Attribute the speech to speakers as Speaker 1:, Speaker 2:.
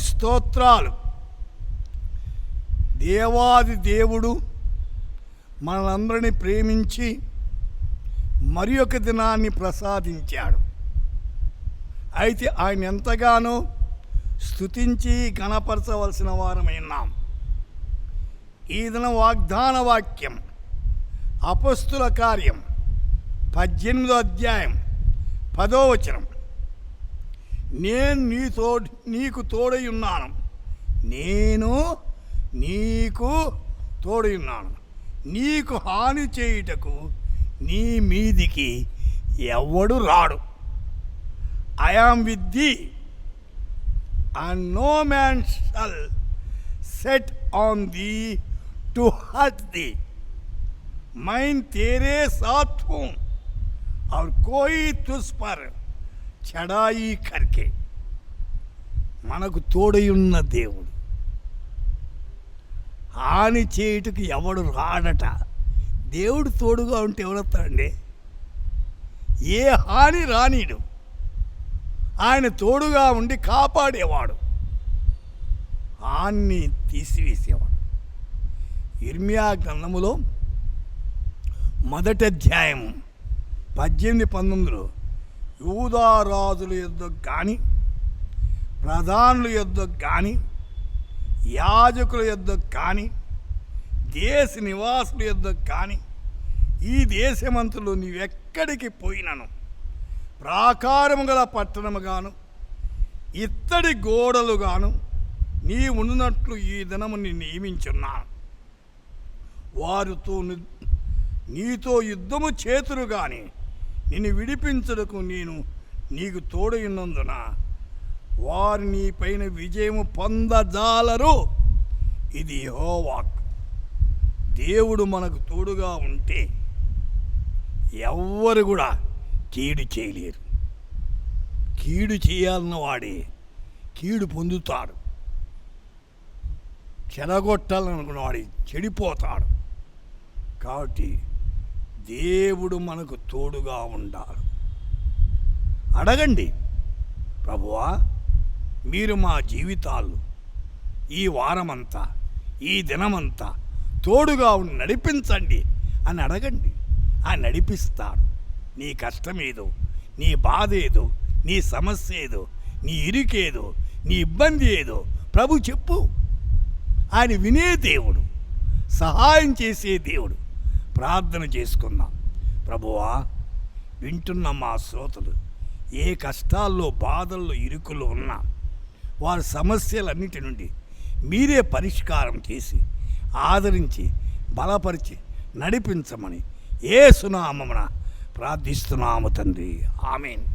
Speaker 1: ప్రభువుకు స్తోత్రాలు. దేవాది దేవుడు మనందరినీ ప్రేమించి మరి ఒక దినాన్ని ప్రసాదించాడు. అయితే ఆయన ఎంతగానో స్తుతించి గణపరచవలసిన వారమైనాం. ఈ దిన వాగ్దాన వాక్యం అపొస్తలుల కార్యం 18వ అధ్యాయం 10వ వచనం. నేను నీకు తోడై ఉన్నాను, నేను నీకు తోడై ఉన్నాను, నీకు హాని చేయుటకు నీ మీదికి ఎవడు రాడు. I am with thee, and no man shall set on thee to hurt thee. मैं तेरे साथ हूँ और कोई तुझ पर चढ़ाई करके. మనకు తోడై ఉన్న దేవుడు. హాని చేయుటకు ఎవడు రాడట. దేవుడు తోడుగా ఉంటే ఎవడొస్తాడండి? ఏ హాని రానీడు. ఆయన తోడుగా ఉండి కాపాడేవాడు, హాన్ని తీసివేసేవాడు. ఇర్మియా గ్రంథములో 1వ అధ్యాయం 18-19 యూదా రాజుల యుద్ధకు కానీ, ప్రధానుల యుద్ధకు కానీ, యాజకుల యుద్ధకు కానీ, దేశ నివాసుల యుద్ధకు కానీ, ఈ దేశమంతలో నీవెక్కడికి పోయినను ప్రాకారము గల పట్టణముగాను ఇత్తడి గోడలుగాను నీ ఉన్నట్లు ఈ దినము నియమించున్నాను. వారితో నీతో యుద్ధము చేతురు గాని నిన్ను విడిపించుటకు నేను నీకు తోడైనందున వారు నీ పైన విజయము పొందజాలరు. ఇది యెహోవా. దేవుడు మనకు తోడుగా ఉంటే ఎవ్వరు కూడా కీడు చేయలేరు. కీడు చేయాలన్న వాడే కీడు పొందుతాడు. చెడగొట్టాలనుకున్నవాడు చెడిపోతాడు. కాబట్టి దేవుడు మనకు తోడుగా ఉండాలి. అడగండి, ప్రభువా మీరు మా జీవితాలు ఈ వారమంతా, ఈ దినమంతా తోడుగా ఉండి నడిపించండి అని అడగండి. ఆయన నడిపిస్తాడు. నీ కష్టమేదో, నీ బాధ ఏదో, నీ సమస్య ఏదో, నీ ఇరుకేదో, నీ ఇబ్బంది ఏదో ప్రభు చెప్పు. ఆయన వినే దేవుడు, సహాయం చేసే దేవుడు. ప్రార్థన చేసుకుందాం. ప్రభువా, వింటున్న మా శ్రోతలు ఏ కష్టాల్లో, బాధల్లో, ఇరుకుల్లో ఉన్నా వారి సమస్యలన్నిటి నుండి మీరే పరిష్కారం చేసి ఆదరించి బలపరిచి నడిపించమని యేసు నామమున ప్రార్థిస్తున్నాము తండ్రి. ఆమేన్.